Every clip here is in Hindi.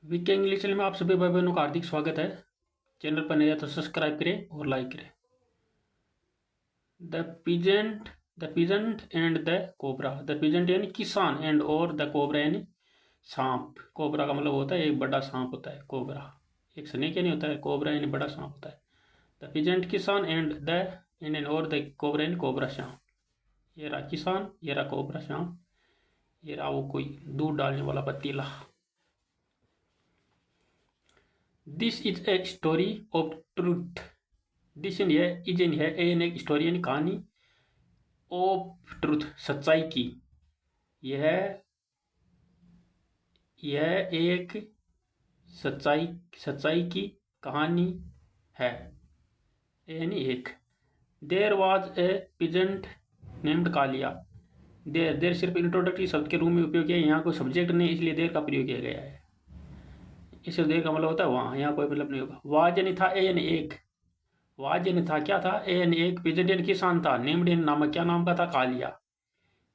वीके इंग्लिश चैनल में आप सभी भाई बहनों का हार्दिक स्वागत है। चैनल पर नया तो सब्सक्राइब करें और लाइक करें। The peasant and the cobra. The peasant यानी किसान, एंड और द कोबरा यानी सांप। कोबरा का मतलब होता है एक बड़ा सांप होता है कोबरा, एक स्नेक यानी होता है, कोबरा यानी बड़ा सांप होता है। द पीजेंट किसान एंड और द कोबरा यानी कोबरा सांप। ये रहा किसान, ये रहा कोबरा सांप, ये रहा वो कोई दूध डालने वाला पतीला। This is a story of truth. This in है, इज इन है, ए इन एक स्टोरी यानी कहानी, ऑफ ट्रूथ सच्चाई की। यह यह एक सच्चाई सच्चाई की कहानी है। ए यानी एक। There was a peasant named Kalia. There there सिर्फ इंट्रोडक्टरी शब्द के रूप में उपयोग किया, यहाँ कोई सब्जेक्ट नहीं, इसलिए देर का प्रयोग किया गया है। इससे देर का मतलब होता है वहाँ, यहाँ कोई मतलब नहीं होगा। वाज यानी था, ए यानी एक। वाज यानी था, क्या था, ए यानी एक, पिजेंट यानी किसान था, नेम्ड यानी नामक, क्या नाम का था, कालिया।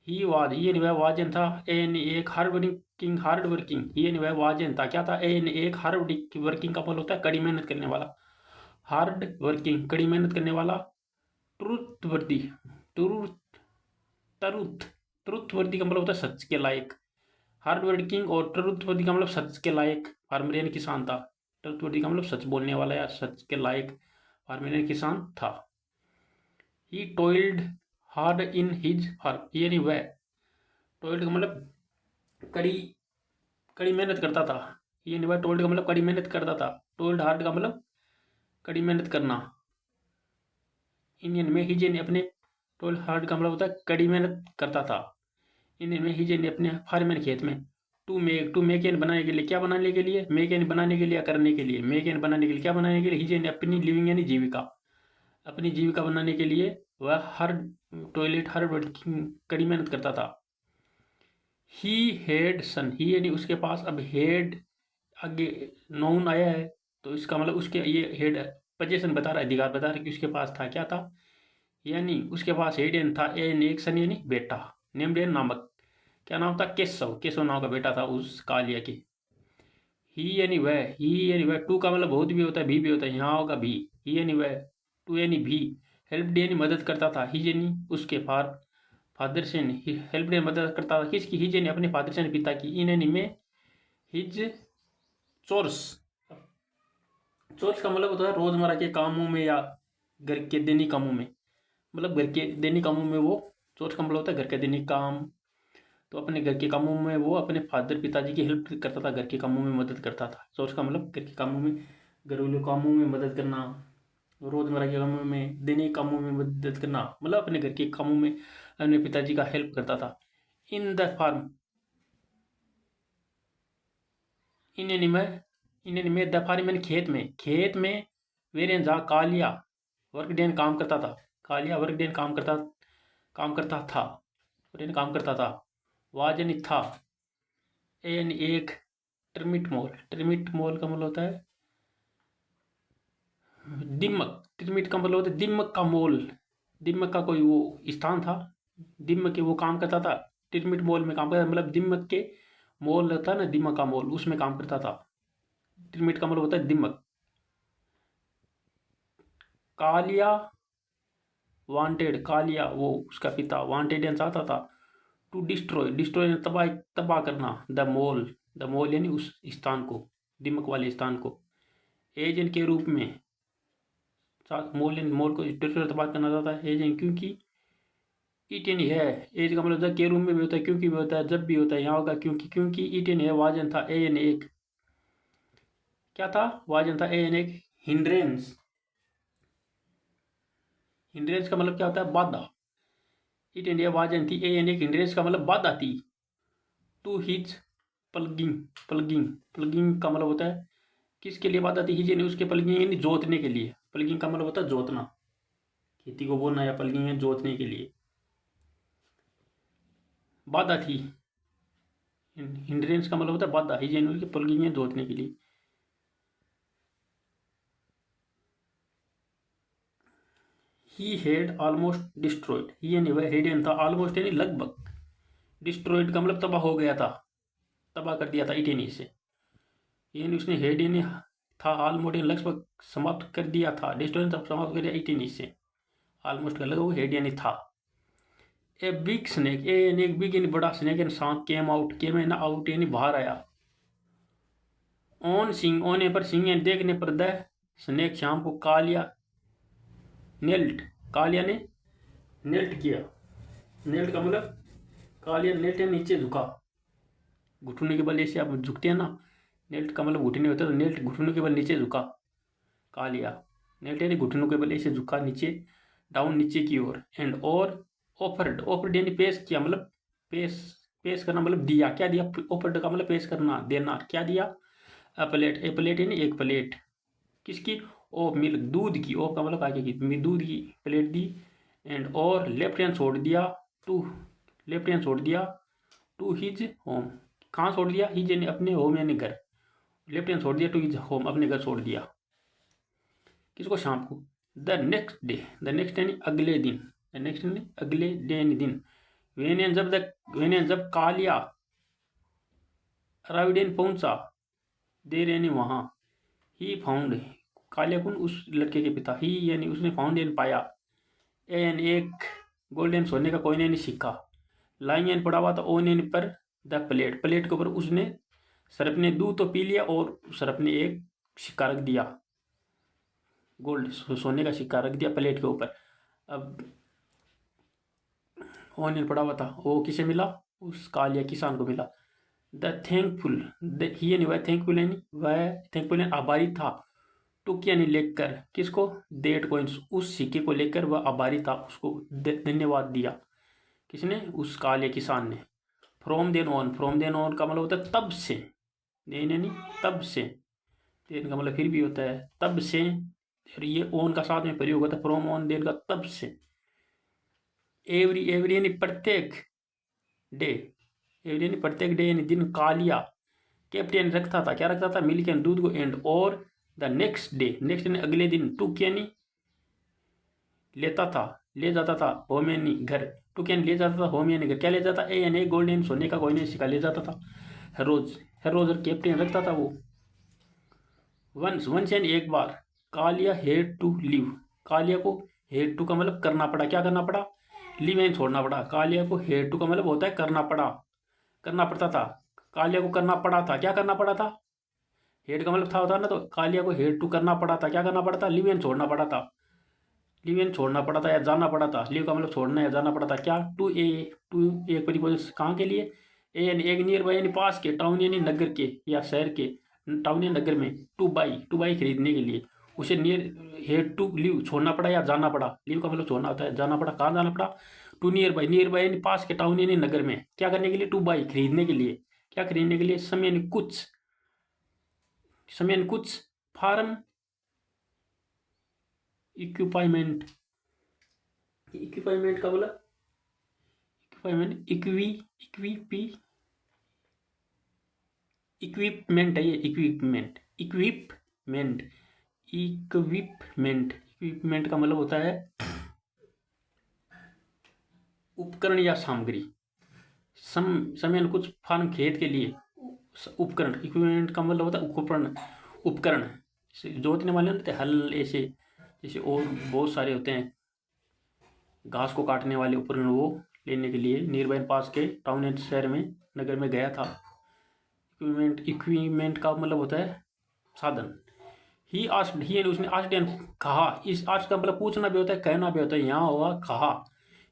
ही वाज, ही यानी वह, वाजन था, ए यानी एक, हार्ड वर्किंग, ही यानी वह, वाजन था, क्या था, ए यानी एक, हार्ड वर्किंग का मतलब होता है कड़ी मेहनत करने वाला, हार्ड वर्किंग कड़ी मेहनत करने वाला। ट्रुथवर्दी, ट्रूथ ट्रुथ ट्रुथवर्दी का मतलब होता है सच के लायक। हार्ड वर्किंग और ट्रुथवर्दी का मतलब सच के लायक। फार्मर यानी किसान था। ट्रुथवर्दी का मतलब सच बोलने वाला या सच के लायक। फार्मर यानी किसान था। ही टोइल्ड हार्ड इन हिज फार्म, यानी वह, टोइल्ड का मतलब कड़ी कड़ी मेहनत करता था। ये नहीं, टोल्ड का मतलब कड़ी मेहनत करता था। टोल्ड हार्ड का मतलब कड़ी मेहनत करना। इंडियन में हिजेन अपने, टोल्ड हार्ड का मतलब होता है कड़ी मेहनत करता था। इंडियन में हिजेन अपने फार्मर खेत में। टू मेक एन बनाने के लिए, क्या बनाने के लिए, मेक एन बनाने के लिए, करने के लिए, मेक एन बनाने के लिए, क्या बनाने के लिए, हिजेन अपनी लिविंग यानी जीविका, अपनी जीविका बनाने के लिए वह हर टॉयलेट हर वर्किंग कड़ी मेहनत करता था। ही हेड सन, ही यानी उसके पास, अब हेड आगे नाउन आया है तो इसका मतलब उसके, ये हेड पोजीशन बता रहा है, अधिकार बता रहा है कि उसके पास था, क्या था, यानी उसके पास हेड एन था, एन एक सन यानी बेटा, नेम्ड एन नामक, क्या नाम था, केशव, केशव नाम का बेटा था उस कालिया के। ही यानी वह, टू का मतलब बहुत भी होता है, भी होता है, यहाँ होगा भी। ही यानी वह, टू यानी भी। हेल्प यानी मदद करता था, ही यानी उसके फादर से, हेल्प यानी मदद करता था किसकी, ही यानी अपने फादर से, पिता की, इन यानी में, हिज चोर्स। चोर्स का मतलब होता है रोजमर्रा के कामों में या घर के दैनिक कामों में, मतलब घर के दैनिक कामों में वो, चोर्स का मतलब होता है घर के दैनिक काम। तो अपने घर के कामों में वो अपने फादर पिताजी की हेल्प करता था, घर के कामों में मदद करता था। चोर्स का मतलब घर के कामों में, घरेलू कामों में मदद करना, रोजमर्रा के कामों में, दैनिक कामों में मदद करना, मतलब अपने घर के कामों में अपने पिताजी का हेल्प करता था। In the farm, in the farm यानी खेत में, वेरेन जहाँ कालिया वर्क डेन काम करता था, कालिया वर्क डेन काम करता था, डेन काम करता था। वाज यानी था, एन एक, टर्मिट मोल का मतलब होता है दिमक, टर्मिट का मतलब होता है दिमक का मोल, दिमक का कोई वो स्थान था, दिमक के वो काम करता था, टर्मिट मोल में काम करता, मतलब दिमक के मोल रहता है ना, दिमक का मोल, उसमें काम करता था। टर्मिट का मतलब होता है दिमक। कालिया वांटेड, कालिया वो उसका पिता, वांटेड यानी चाहता था, टू डिस्ट्रॉय, डिस्ट्रॉय तबाह, तबाह करना, द मोल यानी उस स्थान को, दिमक वाले स्थान को, एजेंट के रूप में, मोल को डिस्ट्रॉय तबाह करना चाहता है एजेंट, क्योंकि इट यानी है, एज का मतलब के रूप में भी होता है, क्योंकि भी होता है, जब भी होता है, यहाँ होगा क्योंकि इट यानी है, वाजन था, ए यानी एक, क्या था, वाजन था, ए यानी एक, हिंड्रेंस, हिंड्रेंस का मतलब क्या होता है, बाधा। इट इंडिया वाजन थी, ए यानी एक, हिंड्रेंस का मतलब बाधा थी, टू हिज प्लगिंग, प्लगिंग का मतलब होता है किसके लिए बात आती है, हिज यानी उसके, प्लगिंग यानी जोतने के लिए, प्लगिंग का मतलब होता है जोतना, खेती को बोलना, या प्लगिंग है जोतने के लिए, बाधा थी। हिंड्रेंस का मतलब होता है बाधा, हिज यानी उसकी प्लगिंग है जोतने के लिए। ही हेड ऑलमोस्ट डिस्ट्रॉयड, ही यानी वह, हेड यानी था, ऑलमोस्ट यानी लगभग, डिस्ट्रॉयड का मतलब तबाह हो गया था, तबाह कर दिया था, इट यानी से, यानी उसने हेड यानी था ऑलमोस्ट लगभग समाप्त कर दिया था, डिस्ट्रॉय तब समाप्त कर दिया 18 से ऑलमोस्ट कर लगा वो हेड यानी था। ए बिग स्नेक, ए यानी एक बिग यानी बड़ा स्नेक यानी सांप केम यानी आउट यानी बाहर आया। ऑन सिंग, ऑन पर सिंग यानी देखने पर द स्नेक शाम को कालिया नेल्ट, कालिया ने नेल्ट किया। नेल्ट का मतलब कालिया नेल्ट या नीचे झुका, घुटने के बल ऐसे आप झुकते हैं ना, नेल्ट का मतलब घुटने होता है, तो नेल्ट घुटनों के बल नीचे झुका। कालिया नेल्ट यानी घुटनों के बल ऐसे झुका नीचे, डाउन नीचे की ओर। एंड और ऑफर्ड, ऑफर्ड यानी पेश किया, मतलब पेश, पेश करना मतलब दिया। क्या दिया? ऑफर्ड का मतलब पेश करना, देना। क्या दिया? अ प्लेट, ए प्लेट यानी एक प्लेट। किसकी? ऑफ मिल्क, दूध की। ऑफ का मतलब आगे की, दूध की प्लेट दी। एंड और लेफ्ट हैंड छोड़ दिया टू, लेफ्ट हैंड छोड़ दिया टू हिज होम। कहाँ छोड़ दिया? हिज यानी अपने, होम यानी घर। लेफ्ट हैंड छोड़ दिया टू हिज होम, अपने घर छोड़ दिया। किसको? शाम को। The next day, the next यानी अगले दिन, द नेक्स्ट यानी अगले डे यानी दिन। वेन एंड जब, द वेन एंड जब कालिया अराविडेन पहुंचा, देर यानी वहां। ही फाउंड, कालिया कौन? उस लड़के के पिता। ही यानी उसने, फाउंड यानी पाया। ए यानी एक, गोल्डन सोने का कोई यानी सिक्का। लाइन यानी पड़ा हुआ था, ओन यानी पर, द प्लेट, प्लेट के ऊपर उसने, सरप ने दूध तो पी लिया और सरप ने एक सिक्का रख दिया, गोल्ड सोने का सिक्का रख दिया प्लेट के ऊपर। अब ओनियन पड़ा हुआ था, वो किसे मिला? उस कालिया किसान को मिला। द थैंकफुल, ही यानी वह, थैंकफुल यानी वह, थैंकफुल यानी आभारी था। टुक यानी लेकर, किसको? डेट कॉइन्स, उस सिक्के को लेकर वह आभारी था, उसको धन्यवाद दिया। किसने? उस कालिया किसान ने। From then on, from then on का मतलब होता है तब से, देन यानी तब से, देन का मतलब फिर भी होता है तब से, और ये ऑन का साथ में प्रयोग होता है, फ्रॉम ऑन, देन का तब से। एवरी, एवरी यानी प्रत्येक, डे, एवरी यानी प्रत्येक डे यानी दिन, कालिया केप्ट यानी रखता था। क्या रखता था? मिल्क यानी दूध को। एंड और द नेक्स्ट डे, नेक्स्ट यानी अगले दिन। टुक यानी लेता था, ले जाता था। होम यानी घर, टुक यानी ले जाता था, होम यानी घर। क्या ले जाता? ए यानी गोल्ड यानी सोने का कोई नहीं सिक्का ले जाता था हर रोज, हर रोज, और केप्ट यानी रखता था वो। वंस, वंस यानी एक बार। Kalia had to leave, Kalia को हेड टू का मतलब करना पड़ा। क्या करना पड़ा? लीव यानी छोड़ना पड़ा। कालिया को हेड टू का मतलब होता है करना पड़ा, करना पड़ता था। कालिया को करना पड़ा था। क्या करना पड़ा था? हेड का मतलब था होता ना, तो कालिया को हेड टू करना पड़ा था। क्या करना पड़ा था? लीव यानी छोड़ना पड़ा था, लीव यानी छोड़ना पड़ा था या जाना पड़ा था। लीव का मतलब छोड़ना या जाना पड़ा था। क्या? टू ए, टू एक परिपोजिशन कहाँ के लिए? ए यानी एक, नियर बाई यानी पास के, टाउन यानी नगर के या शहर के, टाउन या नगर में। टू बाई, टू बाई खरीदने के लिए उसे नियर, हेड टू लीव छोड़ना पड़ा या जाना पड़ा। लीव का मतलब छोड़ना होता है, जाना पड़ा। कहाँ जाना पड़ा? To nearby, nearby यानी पास के, टाउन यानी नगर में। क्या करने के लिए? टू बाई खरीदने के लिए। क्या खरीदने के लिए? समय यानी कुछ, समय यानी कुछ। फार्म इक्विपमेंट, इक्विपमेंट का बोला, इक्विपमेंट, इक्विपी, इक्विपमेंट है ये, इक्विपमेंट, इक्विपमेंट, इक्विपमेंट, इक्विपमेंट का मतलब होता है उपकरण या सामग्री। समय कुछ फार्म खेत के लिए उपकरण। इक्विपमेंट का मतलब होता है उपकरण, उपकरण जोतने वाले होते हैं, हल ऐसे, जैसे और बहुत सारे होते हैं घास को काटने वाले उपकरण, वो लेने के लिए नियर बाय पास के टाउन एंड शहर में, नगर में गया था। इक्विपमेंट, इक्विपमेंट का मतलब होता है साधन। ही आस्क्ड, ही यानी उसने, आस्क्ड यानी कहा। इस आस्क्ड का मतलब पूछना भी होता है, कहना भी होता है। यहाँ हुआ कहा,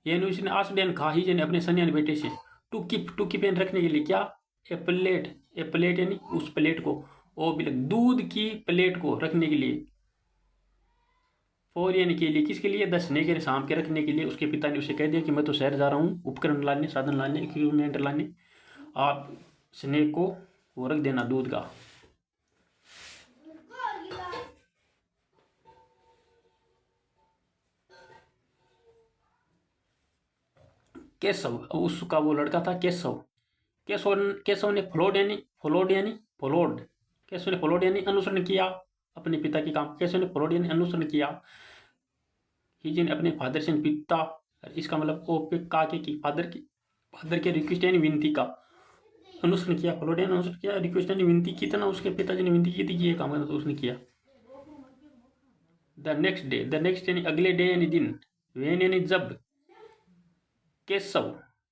यानी उसने आस्क्ड यानी कहा, ही यानी अपने सन यानी बेटे से। टू कीप यानी रखने के लिए। क्या? ए प्लेट, ए प्लेट यानी उस प्लेट को, ओ बिलक दूध की प्लेट को रखने के लिए। फॉर यानी के लिए, किसके लिए? दसने के, शाम के रखने के लिए। उसके पिता ने उसे कह दिया कि मैं तो शहर जा रहा हूँ उपकरण लाने, साधन लाने, इक्विपमेंट लाने, आप स्नेक को वो रख देना दूध का। केशव, उसका वो लड़का था केशव। केशव, केशव ने फॉलोड यानी, फॉलोड यानी फॉलोड, केशव ने फॉलोड यानी अनुसरण किया अपने पिता के काम। केशव ने फॉलोड यानी अनुसरण किया। ही ने अपने फादर से, पिता, इसका मतलब ओ पे काके की, फादर की, फादर के रिक्वेस्ट यानी विनती का। अनुसरण किया, फॉलोड यानी अनुसरण किया, रिक्वेस्ट यानी विनती की था ना, उसके पिताजी ने विनती की थी कि ये काम करना, तो उसने किया। The next day, the next यानी अगले डे यानी दिन, वेन यानी जब, केशव,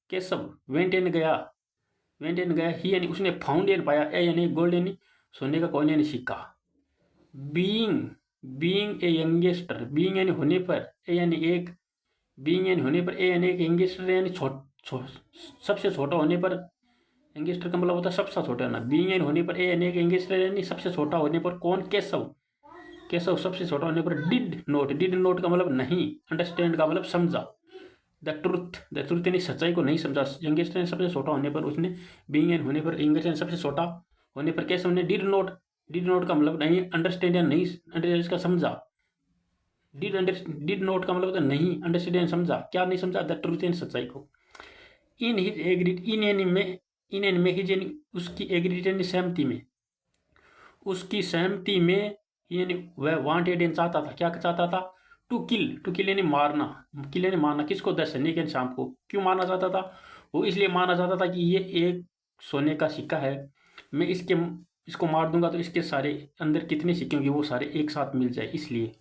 केशव वेंट यानी गया, वेंट यानी गया, ही यानी उसने, फाउंड यानी पाया, ए यानी गोल्ड यानी सोने का कॉइन यानी सिक्का। बीइंग, बीइंग ए यंगेस्टर, बीइंग यानी होने पर, ए यानी एक, बीइंग यानी होने पर, ए यानी एक, यंगेस्टर यानी सबसे छोटा होने पर, यंगेस्टर का मतलब होता है सबसे छोटा ना, बीइंग यानी होने पर, ए यानी एक, यंगेस्टर यानी सबसे छोटा होने पर, कौन, केशव, केशव सबसे छोटा होने पर, डिड नोट, डिड नोट का मतलब नहीं, अंडरस्टैंड का मतलब समझा, द ट्रुथ, द ट्रुथ यानी सच्चाई को नहीं समझा, यंगेस्ट ने सबसे छोटा होने पर, उसने, बीइंग एन होने पर, यंगेस्ट ने सबसे छोटा होने पर, केशव ने डिड नोट का मतलब नहीं, अंडरस्टैंड या नहीं, अंडरस्टैंड का समझा, डिड नोट का मतलब होता नहीं, अंडरस्टैंड समझा, क्या नहीं समझा, द ट्रुथ यानी सच्चाई को। इन हिज एग्रीड, इन यानी में, इन यानी में, हिज यानी उसकी, एग्रीड यानी सहमति में, उसकी सहमति में, यानी वह वांटेड यानी चाहता था, क्या चाहता था, टू किल यानी मारना, किल यानी मारना, किसको, द सैनिक यानी शाम को। क्यों मारना चाहता था, वो इसलिए मारना चाहता था कि ये एक सोने का सिक्का है, मैं इसको मार दूंगा तो इसके सारे अंदर कितने सिक्के होंगे वो सारे एक साथ मिल जाए, इसलिए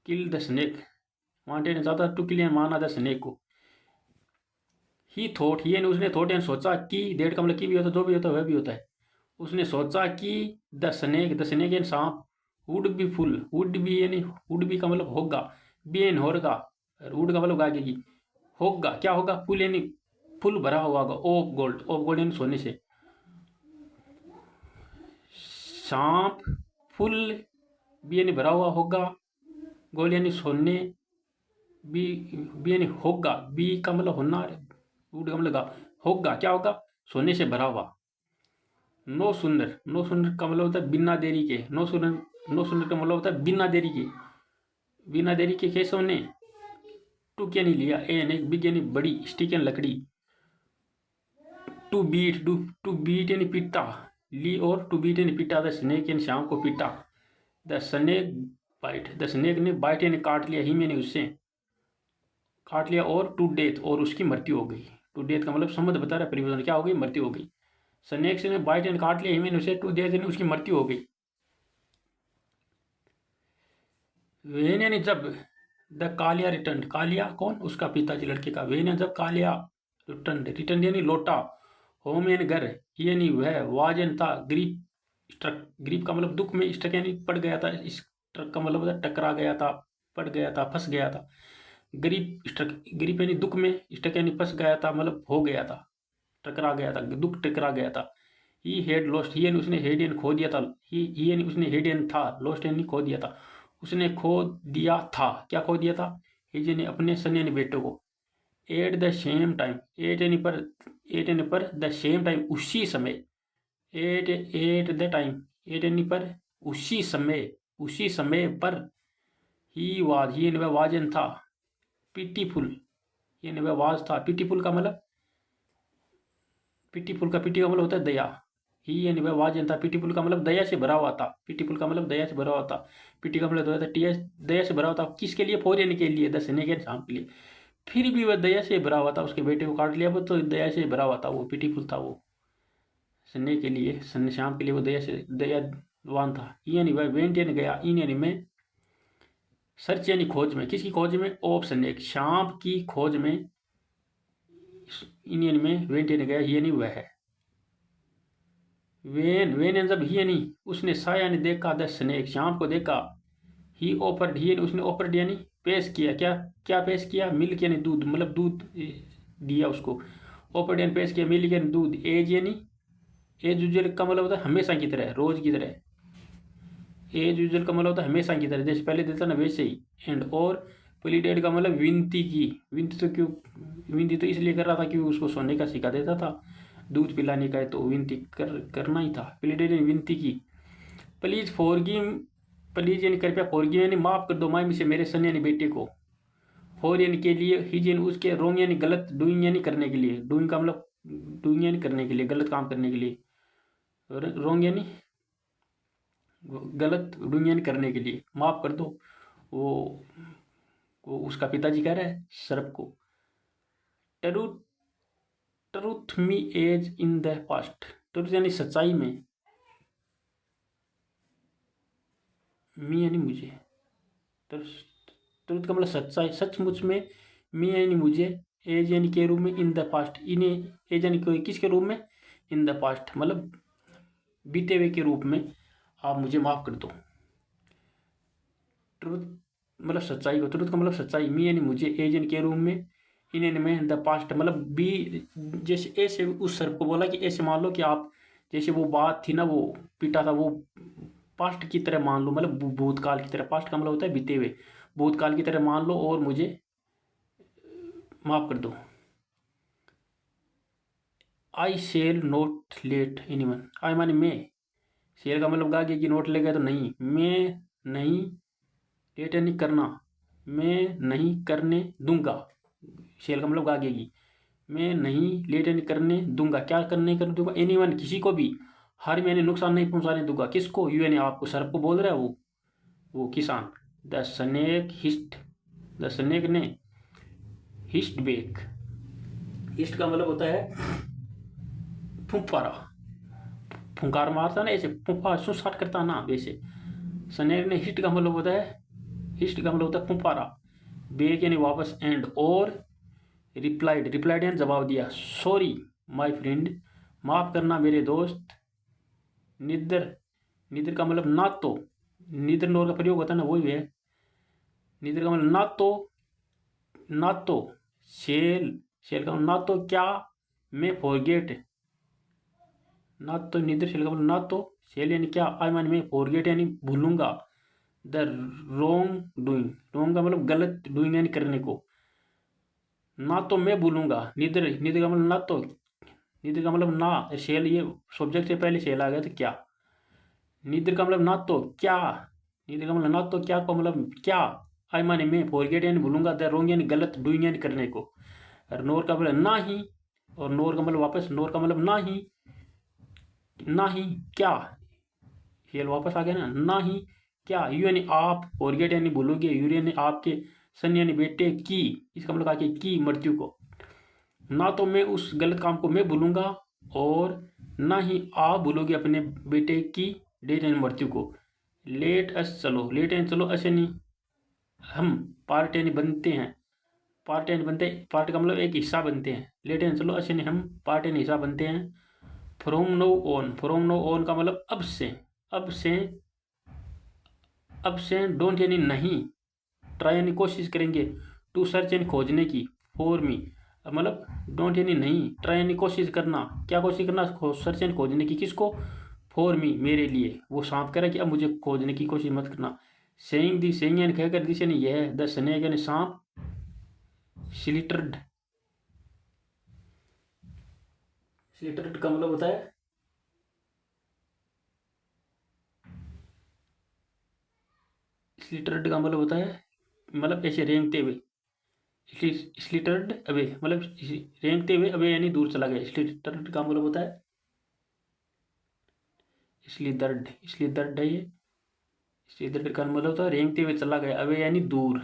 किल द स्नेक, वांटेड यानी चाहता, टू किल यानी मारना द स्नेक को। ही थॉट, ये उसने थॉट यानी सोचा कि, डेट का मतलब की भी होता है, जो भी होता है वह भी होता है, उसने सोचा कि द स्नेक यानी सांप, would be full, would be यानी, वुड बी का मतलब होगा, बी यानी होगा, वुड का मतलब आगे की, होगा क्या होगा, फुल यानी फुल भरा हुआ होगा, ऑफ गोल्ड यानी सोने से, सांप फुल, बी यानी भरा हुआ होगा, गोल्ड यानी सोने, बी, बी यानी होगा, बी का मतलब होना, वुड का मतलब होगा क्या होगा, सोने से भरा हुआ। नो सुंदर, नो सुंदर का मतलब होता है बिना देरी के, नो सुंदर का मतलब होता है बिना देरी के, बिना देरी के केशव ने टू क्या नहीं लिया, ए यानी बिग यानी बड़ी, स्टिक यानी लकड़ी, टू बीट यानी पीटा, ली और टू बीट यानी पीटा, द स्नेक यानी शाम को पीटा, the snake bite, the snake ने बाइट यानी काट लिया, ही मैंने उससे काट लिया, और टू डेथ और उसकी मृत्यु हो गई। टू डेथ का मतलब संबंध बता रहा है, परिवर्तन क्या हो गई, मृत्यु हो गई। स्नेक से ने बाइट यानी काट लिया, ही मैंने उसे, टू डेथ यानी उसकी मृत्यु हो गई। वेन यानी जब, द कालिया रिटर्न, कालिया कौन, उसका पिताजी लड़के का, वेन यानी जब, कालिया रिटर्न, रिटर्न यानी लौटा, होम यानी घर, यानी वह, वाज यानी था, ग्रीप स्ट्रक, ग्रीप का मतलब दुख में, स्ट्रक यानी पड़ गया था, स्ट्रक का मतलब होता है टकरा गया था, पड़ गया था, फंस गया था, ग्रीप स्ट्रक, ग्रीप यानी दुख में, स्ट्रक यानी फंस गया था, मतलब हो गया था, टकरा गया था, दुख टकरा गया था। ही हेड लॉस्ट, ही यानी उसने, हेड यानी खो दिया था, ही यानी उसने, हेड यानी था, लॉस्ट यानी खो दिया था, उसने खो दिया था, क्या खो दिया था, हिज यानी अपने सन यानी बेटे को। At the same time, at यानी पर, द सेम टाइम उसी समय, एट द टाइम, एट यानी पर, उसी समय पर, ही वाज, ही यानी वह वाजन था, पिटीफुल, यानी वह वाज था, पिटीफुल का मतलब, पिटीफुल का, पिटी का मतलब होता है दया, ही यानी वह वाजन था, पिटीफुल का मतलब दया से भरा हुआ था, पिटीफुल का मतलब दया से भरा हुआ था, पिटी का मतलब होता है टीएस, दया से भरा हुआ था, किसके लिए, फौरन के लिए, दसने के शाम के लिए, फिर भी वह दया से भरा हुआ था, उसके बेटे को काट लिया वो, तो दया से भरा हुआ था, वो पिटीफुल था, वो सन्ने के लिए, सन्ने शाम के लिए वो दया से, दयावान था। यानी वह वेंट यानी गया, इन यानी में, सर्च यानी खोज में, किसकी खोज में, ऑफ सन्ने, शाम की खोज में, इन यानी में, वेंट यानी गया, यानी वह है। वेन यानी जब, ही यानी उसने, सा यानी देखा, द स्नेक शाम को देखा, ही ऑफर्ड, ही यानी उसने, ऑफर्ड यानी पेश किया, क्या क्या पेश किया, मिल्क यानी दूध, मतलब दूध दिया उसको, ऑफर्ड यानी पेश किया, मिल्क यानी दूध, एज यानी, एज यूजल का मतलब होता है हमेशा की तरह, रोज की तरह, एज यूजल का मतलब होता है हमेशा की तरह, जैसे पहले देता ना वैसे ही, एंड और प्लीडेड का मतलब विनती की, विनती तो क्यों, विनती तो इसलिए कर रहा था क्योंकि उसको सोने का सिक्का देता था, दूध पिलाने का है तो विनती करना ही था, प्लीडेड यानी विनती की, प्लीज फॉरगिव, प्लीज यानी कृपया, फॉरगिव यानी माफ कर दो, माई से मेरे सन यानी बेटे को, फॉर यानी के लिए, हिज यानी उसके, रोंग यानी गलत, डूइंग यानी करने के लिए, डूइंग का मतलब, डूइंग यानी करने के लिए, गलत काम करने के लिए, रोंग यानी गलत, डूइंग यानी करने के लिए, माफ कर दो, वो वो उसका पिताजी कह रहा है सर्प को। True truth me as in the past. Truth यानी सच्चाई में, मी यानी मुझे, ट्रूथ का मतलब सच्चाई, सचमुच में, मी यानी मुझे, एज यानी के रूप में, इन द पास्ट, इन्हें, एज यानी किसके रूप में, इन द पास्ट मतलब बीते हुए के रूप में आप मुझे माफ कर दो। ट्रूथ मतलब सच्चाई को, ट्रूथ का मतलब सच्चाई, मी यानी मुझे, एज यानी के रूप में, इन यानी में, द पास्ट मतलब बी, जैसे ऐसे उस सर को बोला कि ऐसे मान लो कि आप, जैसे वो बात थी ना, वो पीटा था, वो पास्ट की तरह मान लो, मतलब भूतकाल की तरह। पास्ट का मतलब होता है बीते हुए, भूतकाल की तरह मान लो और मुझे माफ कर दो। I shall not let anyone. I माने मैं, शेल का मतलब गागे की नोट लेगा तो नहीं, मैं नहीं, लेट यानी करना, मैं नहीं करने दूंगा। शेल का मतलब गागेगी, मैं नहीं लेट यानी करने दूंगा, क्या करने कर दूंगा, एनीवन किसी को भी, हर मैंने नुकसान नहीं पहुंचाने दूंगा। किसको, यू यानी आपको, सर को बोल रहा है वो किसान। The snake hissed, the snake ने हिस्ट बेक। हिस्ट का मतलब होता है फुंफारा, फुंकार मारता ना, ऐसे फुंफार सुसाट करता ना वैसे। स्नेक ने हिस्ट का मतलब होता है, हिस्ट का मतलब होता है फुंफारा, बेक यानी वापस, एंड और रिप्लाइड, रिप्लाइड यानी जवाब दिया, सॉरी माय फ्रेंड, माफ करना मेरे दोस्त। निदर, निदर का मतलब ना तो, निदर नोर का प्रयोग होता है ना, वही है। निदर का मतलब ना तो, ना तो शेल, शेल का मतलब ना तो क्या, मैं फॉरगेट, ना तो निदर शेल का मतलब ना तो, शेल यानी क्या, आई मान मैं, फॉरगेट यानी भूलूंगा, द रोंग डूइंग, रोंग का मतलब गलत, डूइंग यानी करने को, ना तो मैं भूलूंगा, निदर, निदर का मतलब ना तो, निदर का मतलब ना, शेल ये सब्जेक्ट से पहले शेल आ गया तो क्या, निदर का मतलब ना तो क्या, निदर का मतलब ना तो क्या का मतलब क्या, आई माने मैं, फॉरगेट यानी भूलूंगा, द रोंग यानी गलत, डूइंग यानी करने को, और नोर का मतलब ना ही, और नोर का मतलब वापस, नोर का मतलब ना ही, ना ही क्या, शेल वापस आ गया ना, ना ही क्या, यू यानी आप, फॉरगेट यानी भूलोगे, यू यानी आपके, सन यानी बेटे की, इसका मतलब आगे की मृत्यु को, ना तो मैं उस गलत काम को मैं भूलूंगा, और ना ही आप भूलोगे अपने बेटे की डेथ यानी मृत्यु को। लेट अस चलो, लेट यानी चलो, अस यानी हम, पार्ट यानी बनते हैं, पार्ट यानी बनते, पार्ट का मतलब एक हिस्सा बनते हैं, लेट यानी चलो, अस यानी हम, पार्ट यानी हिस्सा बनते हैं। From know on, from know on का मतलब अब से, अब से, अब से, डोंट यानी नहीं, ट्राई यानी कोशिश करेंगे, टू सर्च यानी खोजने की, फॉर मी मतलब डोंट यानी नहीं, ट्राई यानी कोशिश करना, क्या कोशिश करना, सर्च यानी खोजने की, किसको, फॉर मी मेरे लिए। वो सांप कह रहा है कि अब मुझे खोजने की कोशिश मत करना। सेइंग दी, सेइंग यानी कहकर, दिस यानी यह, द स्नेक यानी सांप, स्लिटर्ड, स्लिटर्ड का मतलब होता है, स्लिटर्ड का मतलब होता है, मतलब ऐसे रेंगते हुए, स्लिटर्ड अवे मतलब रेंगते हुए, अवे यानी दूर चला गया, स्लिटर्ड का मतलब होता है, इसलिए दर्द, इसलिए दर्द है ये, इसलिए दर्द का मतलब होता है रेंगते हुए चला गया, अवे यानी दूर।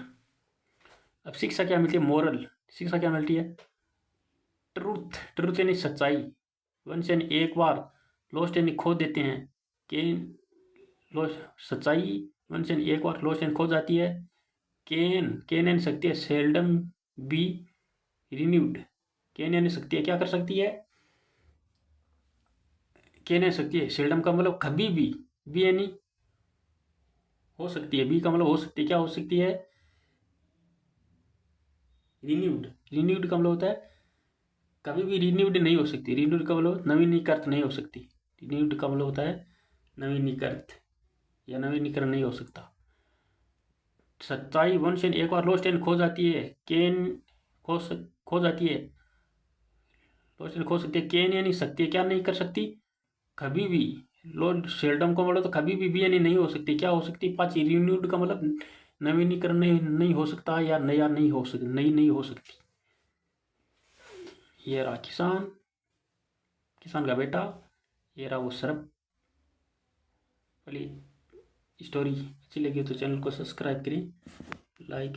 अब शिक्षा क्या मिलती है, मोरल, शिक्षा क्या मिलती है, ट्रूथ, ट्रूथ यानी सच्चाई, वंस यानी एक बार, लॉस्ट यानी खो देते हैं, केन, लॉस्ट सच्चाई, वंस यानी एक बार, लॉस्ट यानी खो जाती है, केन यानी सकती है, सेल्डम बी रिन्यूड, केन यानी सकती है, क्या कर सकती है, केन यानी सकती है, सेल्डम का मतलब कभी भी, बी यानी हो सकती है, बी का मतलब हो सकती है, क्या हो सकती है, रिन्यूड, रिन्यूड का मतलब होता है कभी भी रिन्यूड नहीं हो सकती, रिन्यूड का मतलब नवीनीकृत नहीं हो सकती, रिन्यूड का मतलब होता है नवीनीकृत या नवीनीकरण नहीं हो सकता। सच्चाई वंश एक बार लॉस्ट एंड खो जाती है, केन खो खो जाती है, लॉस्ट एंड खो सकती है, केन यानी सकती है, क्या नहीं कर सकती, कभी भी, लॉर्ड सेल्डम को मतलब तो कभी भी यानी नहीं हो सकती, क्या हो सकती, पाँच, रिन्यूड का मतलब नवीनीकरण नहीं हो सकता, या नया नहीं हो सकती, नई नहीं हो सकती। ये रहा किसान, किसान का बेटा, ये रहा वो सरप वाली स्टोरी। अच्छी लगी तो चैनल को सब्सक्राइब करें, लाइक